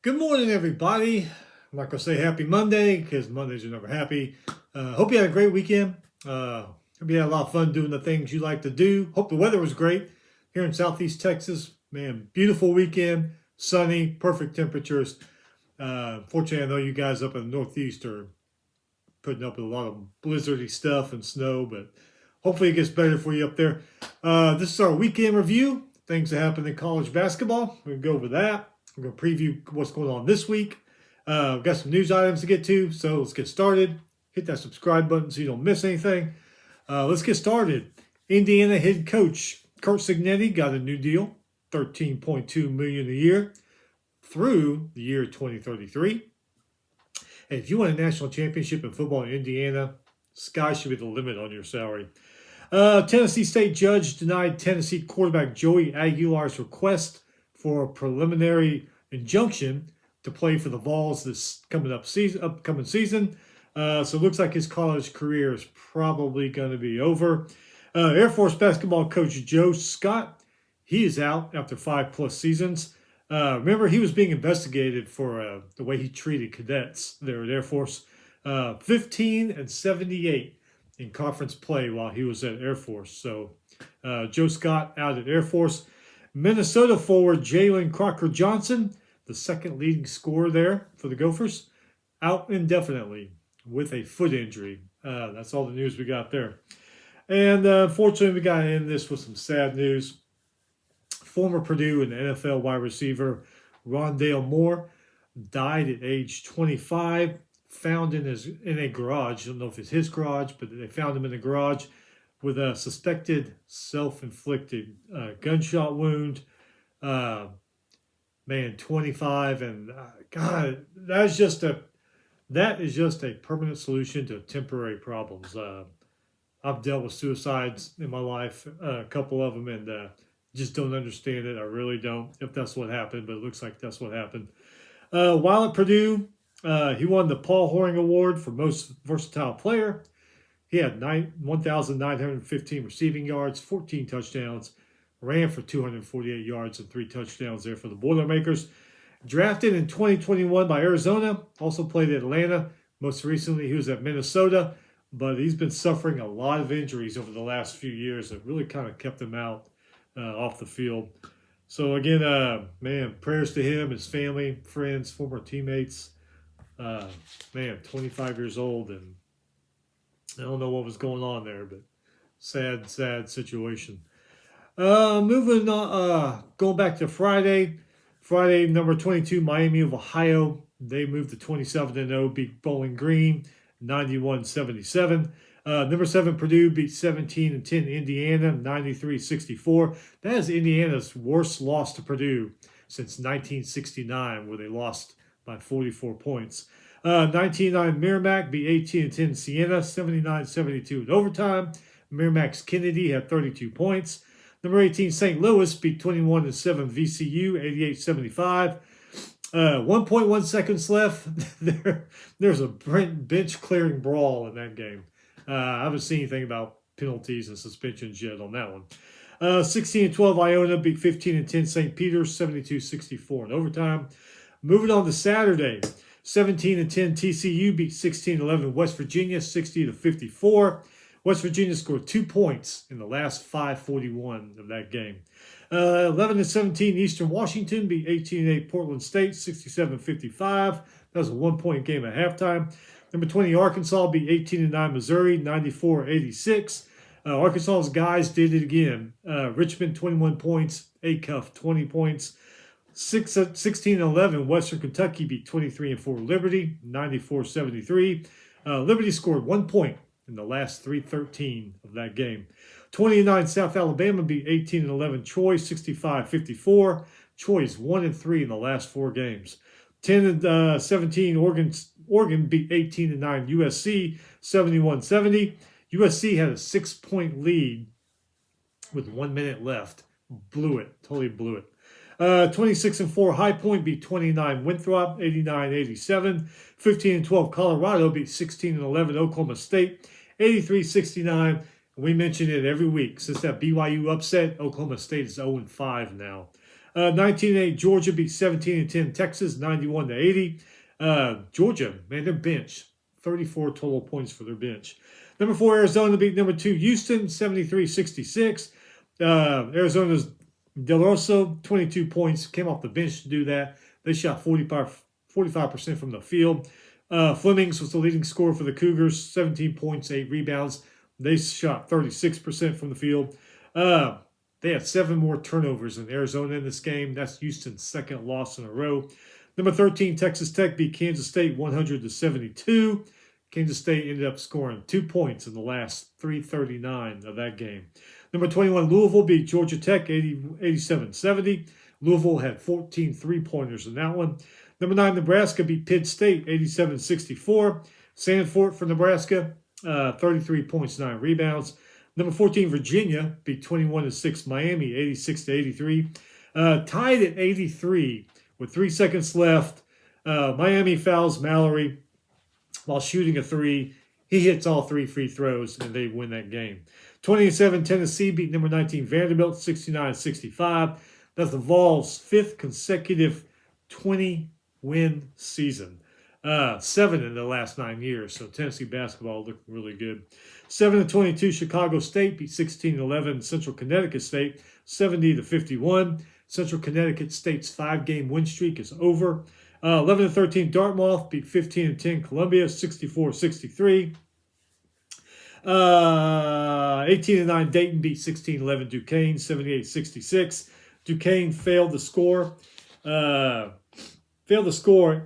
Good morning, everybody. I'm not going to say happy Monday because Mondays are never happy. Hope you had a great weekend. Hope you had a lot of fun doing the things you like to do. Hope the weather was great here in Southeast Texas. Man, beautiful weekend, sunny, perfect temperatures. Fortunately, I know you guys up in the Northeast are putting up with a lot of blizzardy stuff and snow, but hopefully it gets better for you up there. This is our weekend review. Things that happened in college basketball. We're going to go over that. We're going to preview what's going on this week. We've got some news items to get to, so let's get started. Hit that subscribe button so you don't miss anything. Let's get started. Indiana head coach Curt Cignetti got a new deal, $13.2 million a year through the year 2033. And if you want a national championship in football in Indiana, sky should be the limit on your salary. Tennessee State judge denied Tennessee quarterback Joey Aguilar's request for a preliminary injunction to play for the Vols this upcoming season. So it looks like his college career is probably going to be over. Air Force basketball coach Joe Scott, he is out after 5+ seasons. Remember, he was being investigated for the way he treated cadets there at Air Force. 15-78 in conference play while he was at Air Force. So Joe Scott out at Air Force. Minnesota forward Jalen Crocker Johnson, the second leading scorer there for the Gophers, out indefinitely with a foot injury. That's all the news we got there. And unfortunately, we got to end this with some sad news. Former Purdue and NFL wide receiver Rondale Moore died at age 25, found in a garage. I don't know if it's his garage, but they found him in a garage with a suspected self-inflicted gunshot wound. 25, and God, that is just a permanent solution to temporary problems. I've dealt with suicides in my life, a couple of them, and just don't understand it. I really don't, if that's what happened, but it looks like that's what happened. While at Purdue, he won the Paul Horing Award for most versatile player. He had 1,915 receiving yards, 14 touchdowns, ran for 248 yards and 3 touchdowns there for the Boilermakers. Drafted in 2021 by Arizona, also played at Atlanta. Most recently, he was at Minnesota, but he's been suffering a lot of injuries over the last few years that really kind of kept him out off the field. So again, prayers to him, his family, friends, former teammates. 25 years old, and I don't know what was going on there, but sad situation. Moving on, going back to Friday, number 22, Miami of Ohio. They moved to 27-0, beat Bowling Green, 91-77. Number 7, Purdue beat 17-10 Indiana, 93-64. That is Indiana's worst loss to Purdue since 1969, where they lost by 44 points. 19-9 Merrimack beat 18-10 Siena, 79-72 in overtime. Merrimack's Kennedy had 32 points. Number 18 St. Louis beat 21-7 VCU, 88-75. 1.1 seconds left. There's a bench clearing brawl in that game. I haven't seen anything about penalties and suspensions yet on that one. 16-12 Iona beat 15-10 St. Peter's, 72-64 in overtime. Moving on to Saturday, 17-10 TCU beat 16-11 West Virginia, 60-54. West Virginia scored 2 points in the last 5:41 of that game. 11-17 Eastern Washington beat 18-8 Portland State, 67-55. That was a 1-point game at halftime. Number 20 Arkansas beat 18-9 Missouri, 94-86. Arkansas's guys did it again. Richmond 21 points, Acuff 20 points. 16-11 Western Kentucky beat 23-4 Liberty, 94-73. Liberty scored 1 point in the last 3:13 of that game. 20-9 South Alabama beat 18-11 Troy, 65-54. Troy is 1-3 in the last 4 games. 10-17 Oregon beat 18-9 USC, 71-70. USC had a 6-point lead with 1 minute left. Totally blew it. 26-4 High Point beat 29 Winthrop, 89-87. 15-12 Colorado beat 16-11 Oklahoma State, 83-69. We mention it every week. Since that BYU upset, Oklahoma State is 0-5 now. 19-8, Georgia beat 17-10 Texas, 91-80. Georgia, man, their bench, 34 total points for their bench. Number 4, Arizona beat number 2, Houston, 73-66. Arizona's Del Rosso, 22 points, came off the bench to do that. They shot 45% from the field. Flemings was the leading scorer for the Cougars, 17 points, 8 rebounds. They shot 36% from the field. They had 7 more turnovers than Arizona in this game. That's Houston's second loss in a row. Number 13, Texas Tech beat Kansas State 100-72. Kansas State ended up scoring 2 points in the last 3:39 of that game. Number 21, Louisville beat Georgia Tech 87-70. Louisville had 14 three-pointers in that one. Number 9, Nebraska beat Pitt State 87-64. Sanford for Nebraska, 33 points, 9 rebounds. Number 14, Virginia beat 21-6 Miami 86-83. Tied at 83 with 3 seconds left. Miami fouls Mallory while shooting a 3. He hits all 3 free throws, and they win that game. 20-7, Tennessee beat number 19, Vanderbilt, 69-65. That's the Vols' 5th consecutive 20-win season. 7 in the last 9 years, so Tennessee basketball looking really good. 7-22, Chicago State beat 16-11 Central Connecticut State, 70-51. Central Connecticut State's 5-game win streak is over. 11-13, Dartmouth beat 15-10 Columbia, 64-63. 18-9, Dayton beat 16-11 Duquesne, 78-66. Duquesne failed to score.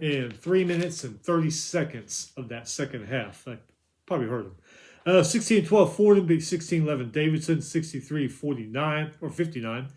In 3 minutes and 30 seconds of that second half. I probably heard them. 16-12, Fordham beat 16-11 Davidson, 63-49 or 59.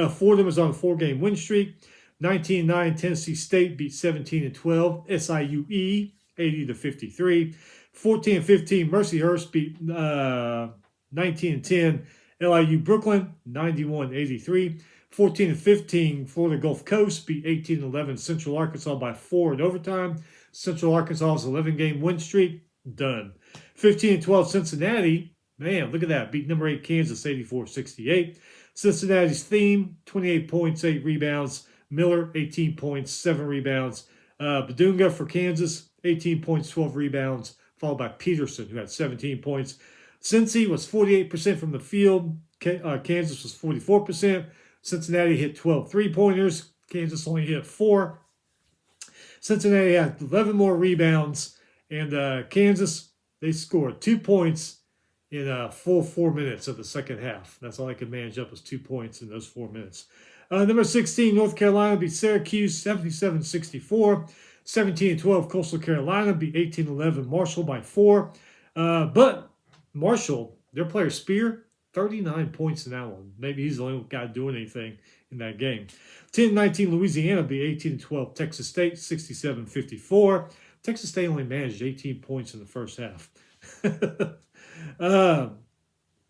Fordham is on a 4-game win streak. 19-9, Tennessee State beat 17-12 SIUE, 80-53. 14-15, Mercyhurst beat 19-10 LIU Brooklyn, 91-83. 14-15, Florida Gulf Coast beat 18-11 Central Arkansas by 4 in overtime. Central Arkansas's 11-game win streak, done. 15-12, Cincinnati, man, look at that, beat number 8 Kansas, 84-68. Cincinnati's theme, 28 points, 8 rebounds. Miller, 18 points, 7 rebounds. Badunga for Kansas, 18 points, 12 rebounds, followed by Peterson, who had 17 points. Cincy was 48% from the field. Kansas was 44%. Cincinnati hit 12 three-pointers. Kansas only hit 4. Cincinnati had 11 more rebounds. And Kansas, they scored 2 points in a full 4 minutes of the second half. That's all I could manage up was 2 points in those 4 minutes. Number 16, North Carolina beat Syracuse 77-64. 17-12, Coastal Carolina beat 18-11 Marshall by 4. But Marshall, their player Spear, 39 points in that one. Maybe he's the only guy doing anything in that game. 10-19, Louisiana beat 18-12 Texas State, 67-54. Texas State only managed 18 points in the first half.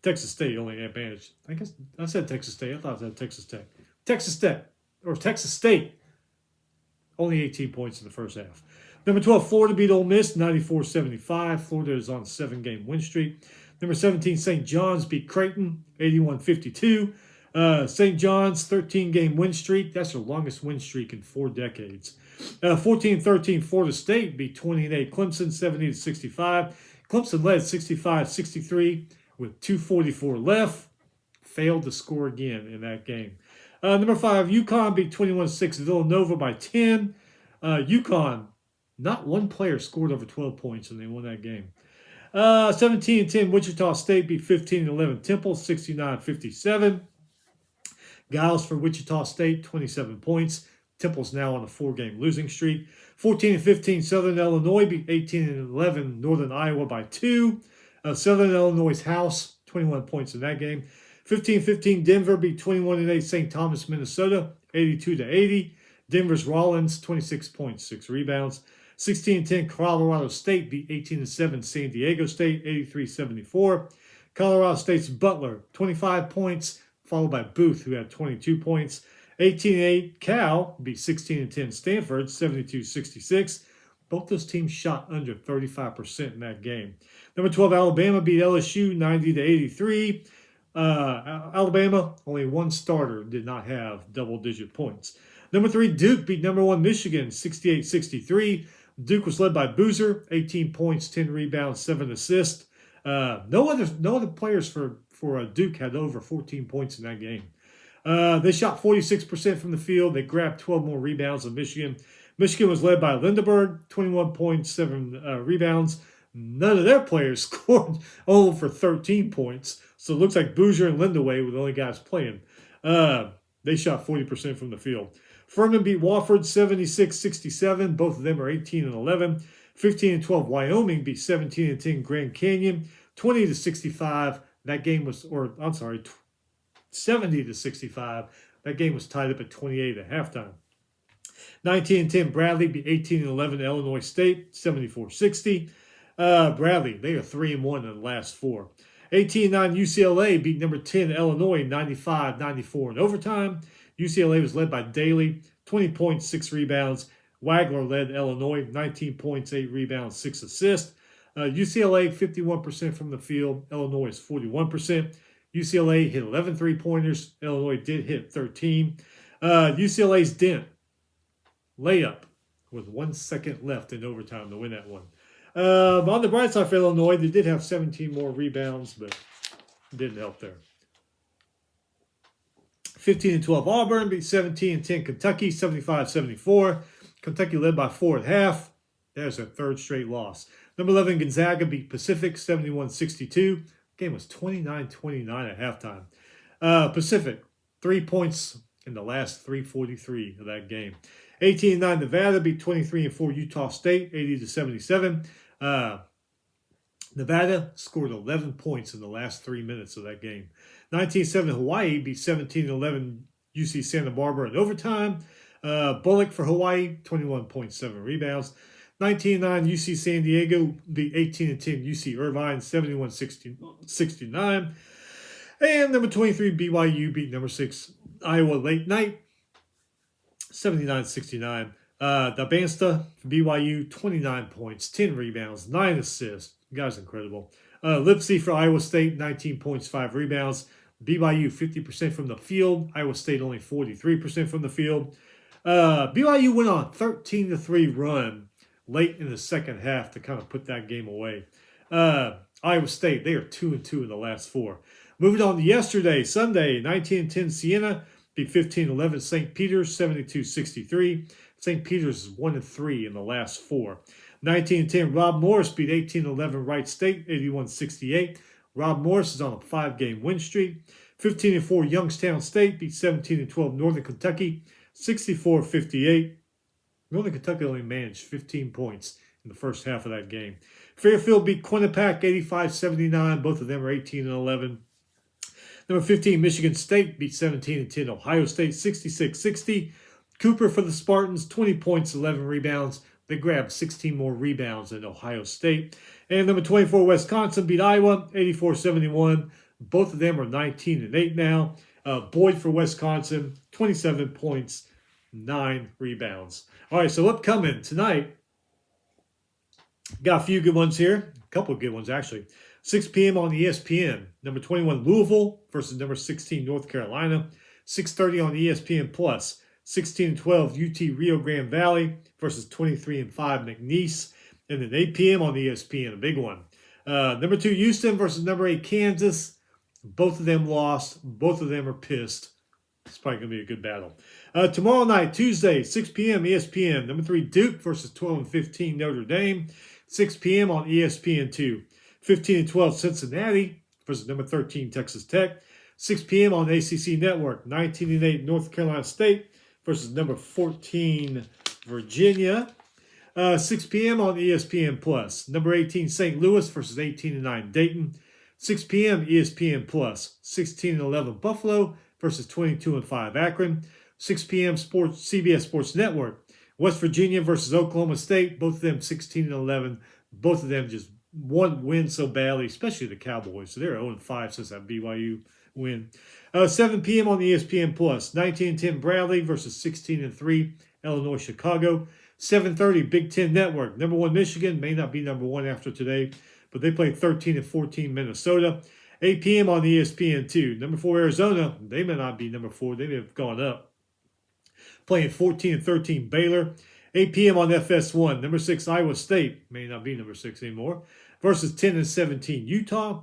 Texas State only managed. I guess I said Texas State. I thought I said Texas Tech. Texas Tech, or Texas State, only 18 points in the first half. Number 12, Florida beat Ole Miss 94-75. Florida is on a 7-game win streak. Number 17, St. John's beat Creighton 81-52. St. John's 13-game win streak. That's their longest win streak in 4 decades. 14-13, Florida State beat 20-8 Clemson 70-65. Clemson led 65-63 with 2:44 left. Failed to score again in that game. Number 5, UConn beat 21-6 Villanova by 10. UConn, not one player scored over 12 points, and they won that game. 17-10, Wichita State beat 15-11 Temple, 69-57. Giles for Wichita State, 27 points. Temple's now on a 4-game losing streak. 14-15, Southern Illinois beat 18-11 Northern Iowa by 2. Southern Illinois' house, 21 points in that game. 15-15, Denver beat 21-8 St. Thomas, Minnesota, 82-80. Denver's Rollins, 26 points, 6 rebounds. 16-10, Colorado State beat 18-7 San Diego State, 83-74. Colorado State's Butler, 25 points, followed by Booth, who had 22 points. 18-8, Cal beat 16-10 Stanford, 72-66. Both those teams shot under 35% in that game. Number 12, Alabama beat LSU 90-83. Alabama, only one starter did not have double-digit points. Number 3, Duke beat number 1 Michigan 68-63. Duke was led by Boozer, 18 points, 10 rebounds, 7 assists. No other players for Duke had over 14 points in that game. They shot 46% from the field. They grabbed 12 more rebounds than Michigan. Michigan was led by Lindeberg, 21 points, 7 rebounds. None of their players scored over 13 points. So it looks like Boozer and Lindaway were the only guys playing. They shot 40% from the field. Furman beat Wofford 76-67. Both of them are 18-11. 15-12 Wyoming beat 17-10 Grand Canyon. 20-65. That game was, 70-65. That game was tied up at 28 at halftime. 19-10 Bradley beat 18-11 Illinois State, 74-60. Bradley, they are 3-1 in the last 4. 18-9 UCLA beat number 10 Illinois, 95-94 in overtime. UCLA was led by Daly, 20 points, 6 rebounds. Wagler led Illinois, 19 points, 8 rebounds, 6 assists. UCLA, 51% from the field. Illinois is 41%. UCLA hit 11 three-pointers. Illinois did hit 13. UCLA's dent, layup, with 1 second left in overtime to win that one. On the bright side for Illinois, they did have 17 more rebounds, but didn't help there. 15-12 Auburn beat 17-10 Kentucky, 75-74. Kentucky led by 4 at half. There's their 3rd straight loss. Number 11 Gonzaga beat Pacific, 71-62. Game was 29-29 at halftime. Pacific, 3 points in the last 3:43 of that game. 18-9 Nevada beat 23-4 Utah State, 80-77. Nevada scored 11 points in the last 3 minutes of that game. 19-7 Hawaii beat 17-11 UC Santa Barbara in overtime. Bullock for Hawaii, 21.7 rebounds. 19-9 UC San Diego beat 18-10 UC Irvine, 71-69. And number 23 BYU beat number 6 Iowa late night, 79-69. Dabansta for BYU, 29 points, 10 rebounds, 9 assists. The guy's incredible. Lipsey for Iowa State, 19 points, 5 rebounds. BYU, 50% from the field. Iowa State only 43% from the field. BYU went on a 13-3 run late in the second half to kind of put that game away. Iowa State, they are 2-2 in the last 4. Moving on to yesterday, Sunday, 19-10 Siena beat 15-11 St. Peter's, 72-63. St. Peter's is 1-3 in the last 4. 19-10 Rob Morris beat 18-11 Wright State, 81-68. Rob Morris is on a 5-game win streak. 15-4 Youngstown State beat 17-12 Northern Kentucky, 64-58. Northern Kentucky only managed 15 points in the first half of that game. Fairfield beat Quinnipiac 85-79. Both of them are 18-11. Number 15, Michigan State beat 17-10 Ohio State 66-60. Cooper for the Spartans, 20 points, 11 rebounds. They grabbed 16 more rebounds than Ohio State. And number 24, Wisconsin beat Iowa 84-71. Both of them are 19-8 now. Boyd for Wisconsin, 27 points, 9 rebounds. All right, so upcoming tonight, got a few good ones here. A couple of good ones, actually. 6 p.m. on ESPN. Number 21, Louisville versus number 16, North Carolina. 6:30 on ESPN+. 16-12, UT Rio Grande Valley versus 23-5, McNeese. And then 8 p.m. on ESPN, a big one. Number 2, Houston versus number 8, Kansas. Both of them lost. Both of them are pissed. It's probably going to be a good battle. Tomorrow night, Tuesday, 6 p.m. ESPN. Number 3, Duke versus 12-15 Notre Dame. 6 p.m. on ESPN2. 15-12 Cincinnati versus number 13 Texas Tech. 6 p.m. on ACC Network. 19-8 North Carolina State versus number 14 Virginia. 6 p.m. on ESPN+. Number 18 St. Louis versus 18-9 Dayton. 6 p.m. ESPN+. 16-11 Buffalo versus 22-5 Akron. 6 p.m. CBS Sports Network. West Virginia versus Oklahoma State. Both of them 16-11. Both of them just one win so badly, especially the Cowboys. So they're 0-5 since that BYU win. 7 p.m. on ESPN+. 19-10 Bradley versus 16-3 Illinois Chicago. 7:30 Big Ten Network. Number 1 Michigan may not be number 1 after today, but they played 13-14 Minnesota. 8 p.m. on ESPN2. Number 4, Arizona. They may not be number 4. They may have gone up. Playing 14 and 13 Baylor. 8 p.m. on FS1. Number 6, Iowa State. May not be number 6 anymore. Versus 10 and 17 Utah.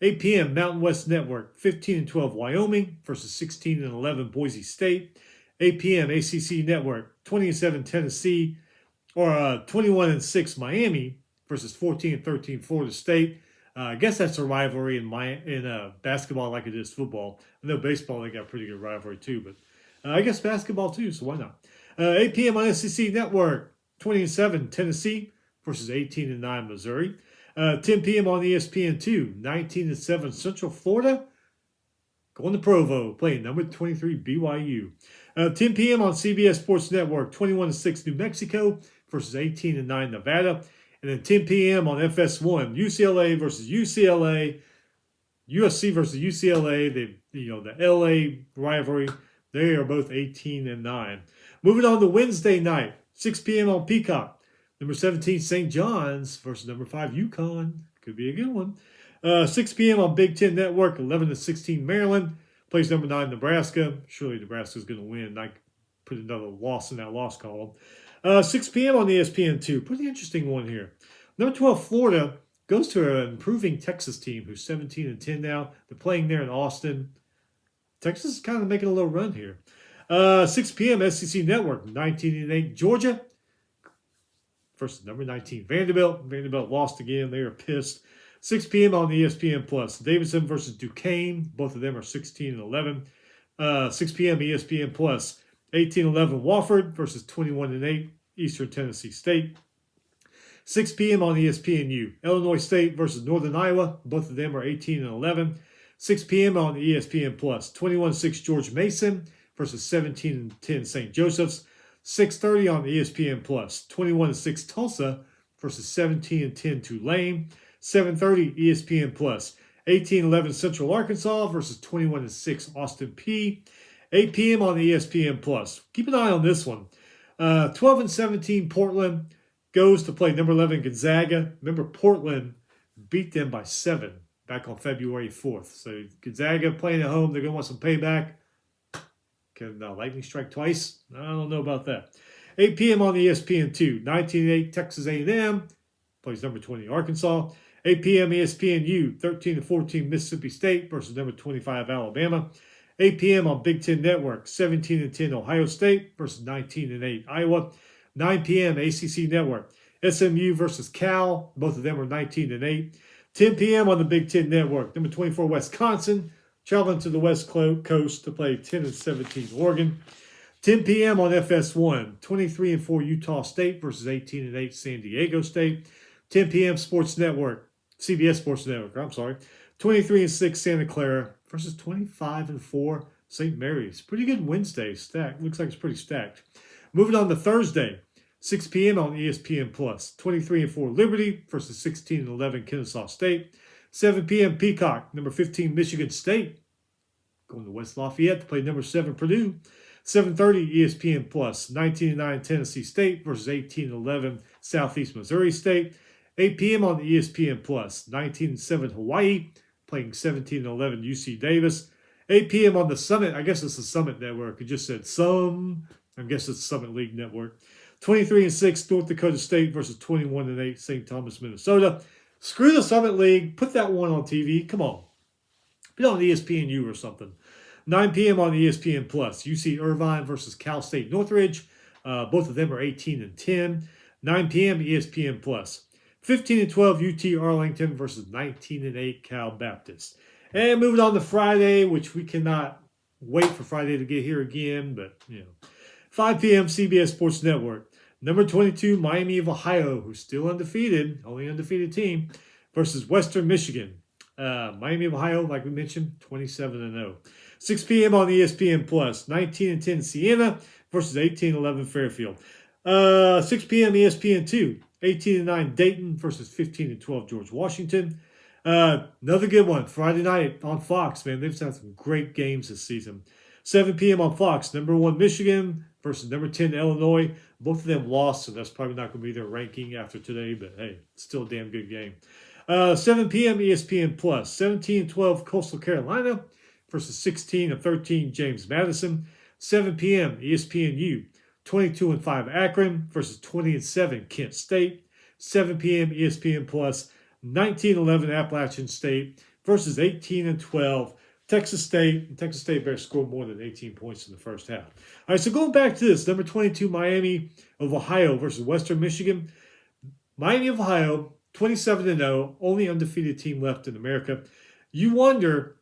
8 p.m. Mountain West Network. 15 and 12 Wyoming. Versus 16 and 11 Boise State. 8 p.m. ACC Network. 20 and 7 Tennessee. Or 21 and 6 Miami. Versus 14 and 13 Florida State. I guess that's a rivalry in basketball like it is football. I know baseball, they got a pretty good rivalry too, but I guess basketball too, so why not? 8 p.m. on SEC Network, 20 and 7 Tennessee versus 18 and 9 Missouri. 10 p.m. on ESPN2, 19 and 7 Central Florida. Going to Provo, playing number 23 BYU. 10 p.m. on CBS Sports Network, 21 and 6 New Mexico versus 18 and 9 Nevada. And then 10 p.m. on FS1, UCLA versus UCLA, USC versus UCLA. The LA rivalry. They are both 18 and 9. Moving on to Wednesday night, 6 p.m. on Peacock. Number 17 St. John's versus number 5 UConn. Could be a good one. 6 p.m. on Big Ten Network. 11 to 16 Maryland plays number 9 Nebraska. Surely Nebraska's going to win. I put another loss in that loss column. 6 p.m. on ESPN2. Pretty interesting one here. Number 12, Florida, goes to an improving Texas team who's 17 and 10 now. They're playing there in Austin. Texas is kind of making a little run here. 6 p.m. SEC Network, 19 and 8 Georgia versus number 19 Vanderbilt. Vanderbilt lost again. They are pissed. 6 p.m. on ESPN Plus. Davidson versus Duquesne. Both of them are 16 and 11. 6 p.m. ESPN Plus. 18-11 Wofford versus 21 and 8 Eastern Tennessee State. 6 p.m. on ESPNU. Illinois State versus Northern Iowa. Both of them are 18 and 11. 6 p.m. on ESPN Plus. 21-6 George Mason versus 17 and 10 St. Joseph's. 6:30 on ESPN Plus. 21-6 Tulsa versus 17 and 10 Tulane. 7:30 ESPN Plus. 18-11 Central Arkansas versus 21-6 Austin Peay. 8 p.m. on ESPN Plus. Keep an eye on this one. 12 and 17 Portland goes to play number 11 Gonzaga. Remember, Portland beat them by 7 back on February 4th. So Gonzaga playing at home. They're going to want some payback. Can lightning strike twice? I don't know about that. 8 p.m. on ESPN2. 19-8 Texas A&M plays number 20 Arkansas. 8 p.m. ESPNU. 13-14 Mississippi State versus number 25 Alabama. 8 p.m. on Big Ten Network, 17 and 10 Ohio State versus 19 and 8 Iowa. 9 p.m. ACC Network, SMU versus Cal. Both of them are 19 and 8. 10 p.m. on the Big Ten Network, number 24 Wisconsin traveling to the West Coast to play 10 and 17 Oregon. 10 p.m. on FS1, 23 and 4 Utah State versus 18 and 8 San Diego State. 10 p.m. Sports Network, CBS Sports Network. 23 and 6 Santa Clara versus 25 and 4 St. Mary's. Pretty good Wednesday stack. Looks like it's pretty stacked. Moving on to Thursday, 6 p.m. on ESPN Plus. 23 and 4 Liberty versus 16 and 11 Kennesaw State. 7 p.m. Peacock, number 15 Michigan State going to West Lafayette to play number 7 Purdue. 7:30 ESPN Plus. 19 and 9 Tennessee State versus 18 and 11 Southeast Missouri State. 8 p.m. on ESPN Plus. 19 and 7 Hawaii playing 17 and 11 UC Davis. 8 p.m. on the Summit. I guess it's the Summit Network. It just said some. I guess it's Summit League Network. 23 and 6 North Dakota State versus 21 and 8 St. Thomas, Minnesota. Screw the Summit League. Put that one on TV. Come on. Put it on ESPNU or something. 9 p.m. on ESPN Plus. UC Irvine versus Cal State Northridge. Both of them are 18 and 10. 9 p.m. ESPN Plus. 15 and 12 UT Arlington versus 19 and 8 Cal Baptist. And moving on to Friday, which we cannot wait for Friday to get here again, but 5 p.m. CBS Sports Network. Number 22 Miami of Ohio, who's still undefeated, only undefeated team, versus Western Michigan. Miami of Ohio, like we mentioned, 27 and 0. 6 p.m. on ESPN Plus. 19 and 10 Siena versus 18 and 11 Fairfield. 6 p.m. ESPN2. 18 and 9 Dayton versus 15 and 12 George Washington. Another good one. Friday night on Fox, man. They've had some great games this season. 7 p.m. on Fox. Number 1 Michigan versus number 10 Illinois. Both of them lost, so that's probably not going to be their ranking after today, but hey, still a damn good game. 7 p.m. ESPN Plus. 17-12 Coastal Carolina versus 16-13 James Madison. 7 p.m. ESPNU. 22-5 Akron versus 20-7 Kent State. 7 p.m. ESPN Plus. 19-11 Appalachian State versus 18-12 Texas State. Texas State better score more than 18 points in the first half. All right, so going back to this, number 22 Miami of Ohio versus Western Michigan. Miami of Ohio, 27-0, only undefeated team left in America. You wonder,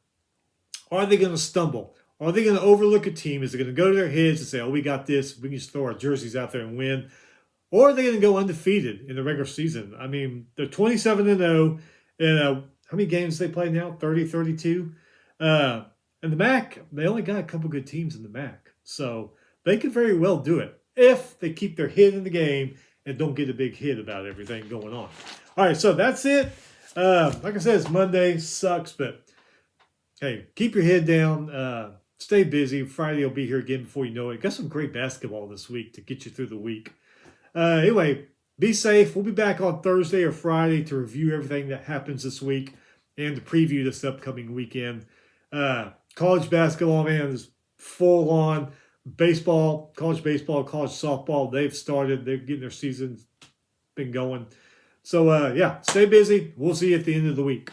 are they going to stumble? Are they going to overlook a team? Is it going to go to their heads and say, oh, we got this, we can just throw our jerseys out there and win? Or are they going to go undefeated in the regular season? I mean, they're 27-0. And how many games they play now? 30, 32? And the MAC, they only got a couple good teams in the MAC. So they could very well do it if they keep their head in the game and don't get a big hit about everything going on. All right, so that's it. Like I said, it's Monday. Sucks, but hey, keep your head down. Stay busy. Friday will be here again before you know it. Got some great basketball this week to get you through the week. Anyway, be safe. We'll be back on Thursday or Friday to review everything that happens this week and to preview this upcoming weekend. College basketball, man, is full on. Baseball, college softball, they've started. They're getting their season been going. So, yeah, stay busy. We'll see you at the end of the week.